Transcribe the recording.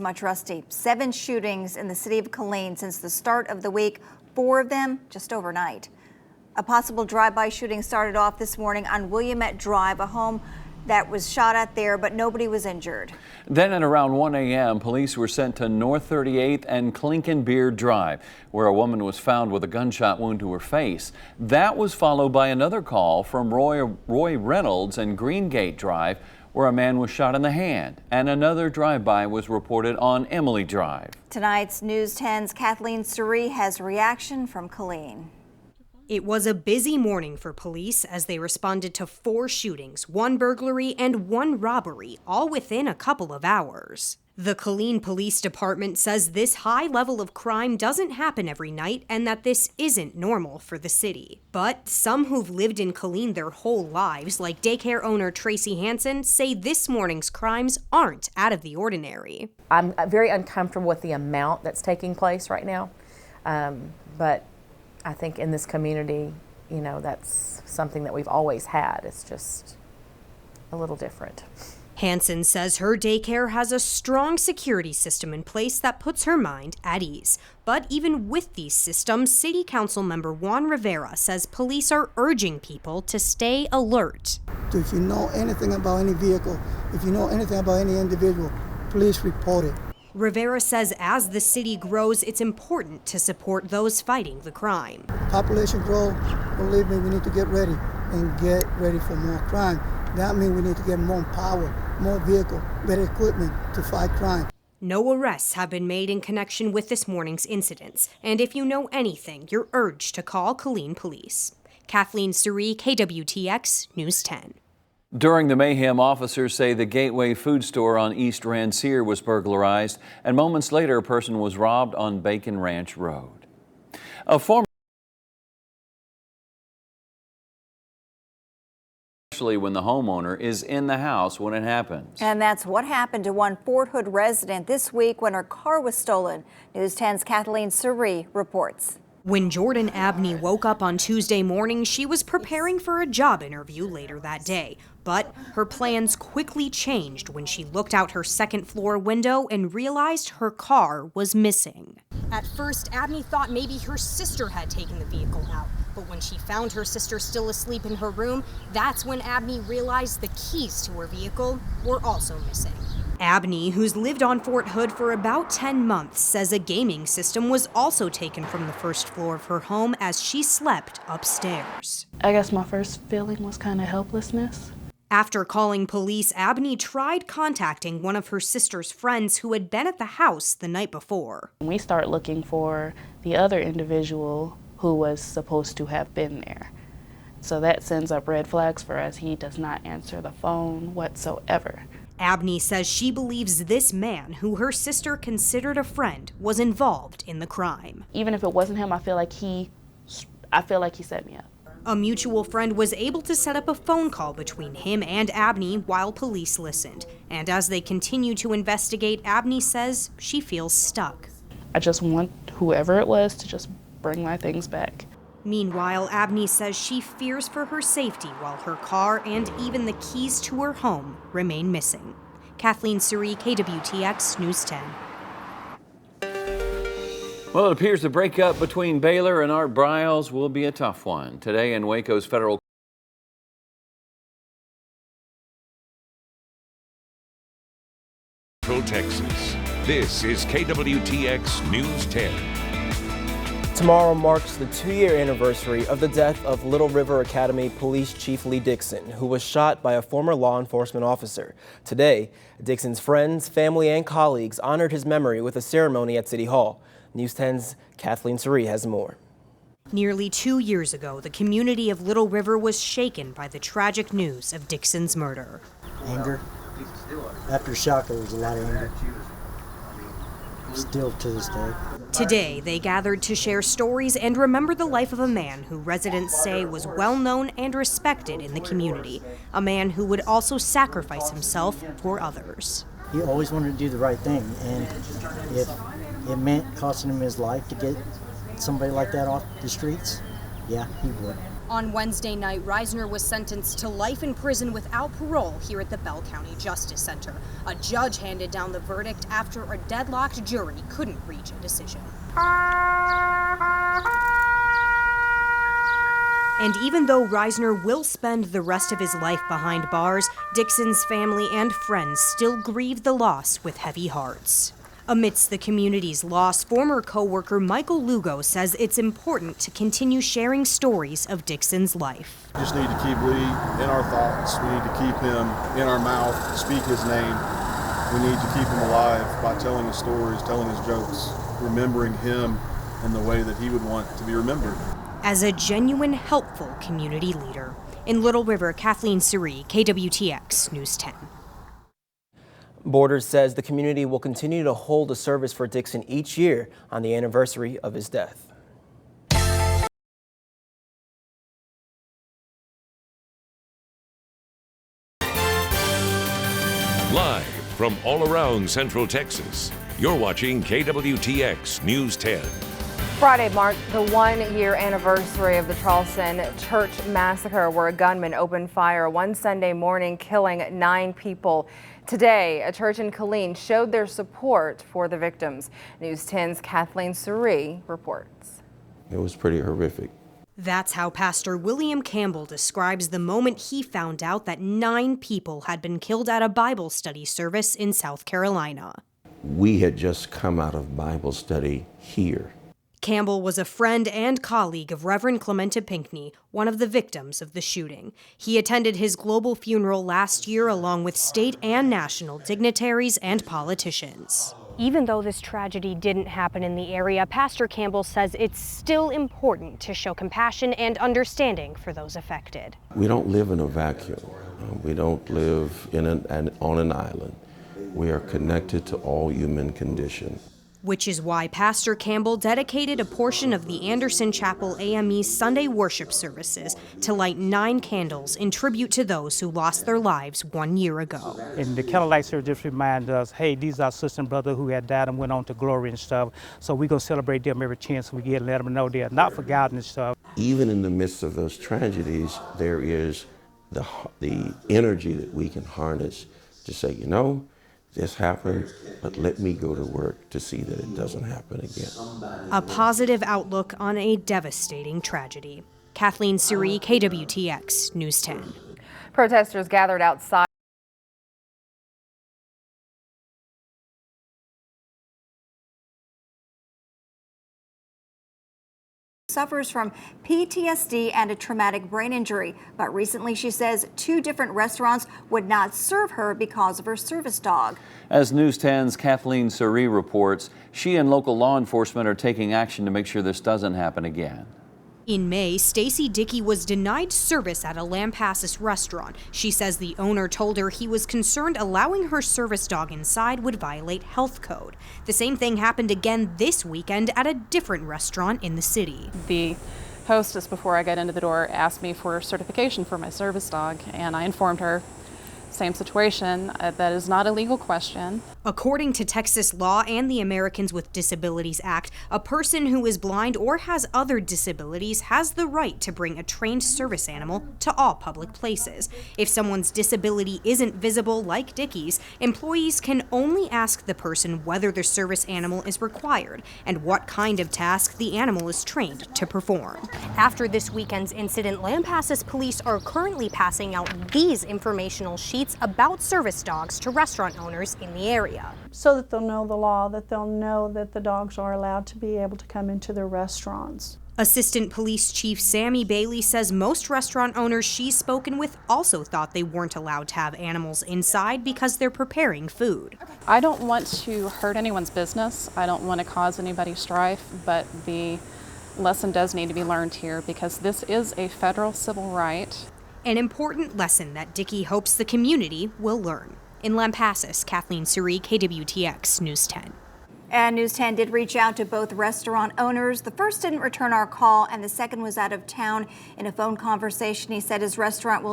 Much Rusty. 7 shootings in the city of Killeen since the start of the week, 4 of them just overnight. A possible drive-by shooting started off this morning on Williamette Drive, a home that was shot at there, but nobody was injured. Then at around 1 a.m., police were sent to North 38th and Clinkenbeard Drive, where a woman was found with a gunshot wound to her face. That was followed by another call from Roy Reynolds and Greengate Drive, where a man was shot in the hand, and another drive-by was reported on Emily Drive. Tonight's News 10's Kathleen Surrey has reaction from Killeen. It was a busy morning for police as they responded to 4 shootings, 1 burglary, and 1 robbery, all within a couple of hours. The Killeen Police Department says this high level of crime doesn't happen every night and that this isn't normal for the city. But some who've lived in Killeen their whole lives, like daycare owner Tracy Hansen, say this morning's crimes aren't out of the ordinary. I'm very uncomfortable with the amount that's taking place right now, but I think in this community, you know, that's something that we've always had. It's just a little different. Hansen says her daycare has a strong security system in place that puts her mind at ease. But even with these systems, City Council member Juan Rivera says police are urging people to stay alert. If you know anything about any vehicle, if you know anything about any individual, please report it. Rivera says as the city grows, it's important to support those fighting the crime. Population growth, believe me, we need to get ready for more crime. That means we need to get more power, more vehicle, better equipment to fight crime. No arrests have been made in connection with this morning's incidents, and if you know anything, you're urged to call Killeen Police. Kathleen Surrey, KWTX News 10. During the mayhem, officers say the Gateway food store on East Rancier was burglarized, and moments later a person was robbed on Bacon Ranch Road. A former when the homeowner is in the house when it happens. And that's what happened to one Fort Hood resident this week when her car was stolen. News 10's Kathleen Surrey reports. When Jordan Abney woke up on Tuesday morning, she was preparing for a job interview later that day. But her plans quickly changed when she looked out her second-floor window and realized her car was missing. At first, Abney thought maybe her sister had taken the vehicle out. But when she found her sister still asleep in her room, that's when Abney realized the keys to her vehicle were also missing. Abney, who's lived on Fort Hood for about 10 months, says a gaming system was also taken from the first floor of her home as she slept upstairs. I guess my first feeling was kind of helplessness. After calling police, Abney tried contacting one of her sister's friends who had been at the house the night before. We start looking for the other individual who was supposed to have been there. So that sends up red flags for us. He does not answer the phone whatsoever. Abney says she believes this man, who her sister considered a friend, was involved in the crime. Even if it wasn't him, I feel like he set me up. A mutual friend was able to set up a phone call between him and Abney while police listened. And as they continue to investigate, Abney says she feels stuck. I just want whoever it was to just bring my things back. Meanwhile, Abney says she fears for her safety while her car and even the keys to her home remain missing. Kathleen Surrey, KWTX News 10. Well, it appears the breakup between Baylor and Art Briles will be a tough one. Today in Waco's federal Texas. This is KWTX News 10. Tomorrow marks the 2-year anniversary of the death of Little River Academy Police Chief Lee Dixon, who was shot by a former law enforcement officer. Today, Dixon's friends, family, and colleagues honored his memory with a ceremony at City Hall. News 10's Kathleen Surrey has more. Nearly 2 years ago, the community of Little River was shaken by the tragic news of Dixon's murder. Anger. After shock, there was a lot of anger. Still to this day. Today, they gathered to share stories and remember the life of a man who residents say was well known and respected in the community. A man who would also sacrifice himself for others. He always wanted to do the right thing, and if it meant costing him his life to get somebody like that off the streets, yeah, he would. On Wednesday night, Reisner was sentenced to life in prison without parole here at the Bell County Justice Center. A judge handed down the verdict after a deadlocked jury couldn't reach a decision. And even though Reisner will spend the rest of his life behind bars, Dixon's family and friends still grieve the loss with heavy hearts. Amidst the community's loss, former co-worker Michael Lugo says it's important to continue sharing stories of Dixon's life. We just need to keep Lee in our thoughts. We need to keep him in our mouth, speak his name. We need to keep him alive by telling his stories, telling his jokes, remembering him in the way that he would want to be remembered. As a genuine, helpful community leader. In Little River, Kathleen Suri, KWTX News 10. Borders says the community will continue to hold a service for Dixon each year on the anniversary of his death. Live from all around Central Texas, you're watching KWTX News 10. Friday marked the one-year anniversary of the Charleston church massacre, where a gunman opened fire one Sunday morning, killing 9 people. Today, a church in Killeen showed their support for the victims. News 10's Kathleen Suri reports. It was pretty horrific. That's how Pastor William Campbell describes the moment he found out that 9 people had been killed at a Bible study service in South Carolina. We had just come out of Bible study here. Campbell was a friend and colleague of Reverend Clementa Pinckney, one of the victims of the shooting. He attended his global funeral last year along with state and national dignitaries and politicians. Even though this tragedy didn't happen in the area, Pastor Campbell says it's still important to show compassion and understanding for those affected. We don't live in a vacuum. We don't live on an island. We are connected to all human condition. Which is why Pastor Campbell dedicated a portion of the Anderson Chapel AME's Sunday worship services to light 9 candles in tribute to those who lost their lives 1 year ago. And the candlelight service just reminds us, hey, these are sisters and brothers who had died and went on to glory and stuff. So we're going to celebrate them every chance we get and let them know they are not forgotten and stuff. Even in the midst of those tragedies, there is the energy that we can harness to say, you know, this happened, but let me go to work to see that it doesn't happen again. A positive outlook on a devastating tragedy. Kathleen Suri, KWTX News 10. Protesters gathered outside suffers from PTSD and a traumatic brain injury, but recently she says 2 different restaurants would not serve her because of her service dog. As News 10's Kathleen Suri reports, she and local law enforcement are taking action to make sure this doesn't happen again. In May, Stacy Dickey was denied service at a Lampasas restaurant. She says the owner told her he was concerned allowing her service dog inside would violate health code. The same thing happened again this weekend at a different restaurant in the city. The hostess, before I got into the door, asked me for certification for my service dog, and I informed her, same situation, that is not a legal question. According to Texas law and the Americans with Disabilities Act, a person who is blind or has other disabilities has the right to bring a trained service animal to all public places. If someone's disability isn't visible, like Dickey's, employees can only ask the person whether their service animal is required and what kind of task the animal is trained to perform. After this weekend's incident, Lampasas police are currently passing out these informational sheets about service dogs to restaurant owners in the area. So that they'll know the law, that they'll know that the dogs are allowed to be able to come into their restaurants. Assistant Police Chief Sammy Bailey says most restaurant owners she's spoken with also thought they weren't allowed to have animals inside because they're preparing food. I don't want to hurt anyone's business. I don't want to cause anybody strife, but the lesson does need to be learned here because this is a federal civil right. An important lesson that Dickey hopes the community will learn. In Lampasas, Kathleen Suri, KWTX News 10. And News 10 did reach out to both restaurant owners. The first didn't return our call, and the second was out of town. In a phone conversation, he said his restaurant will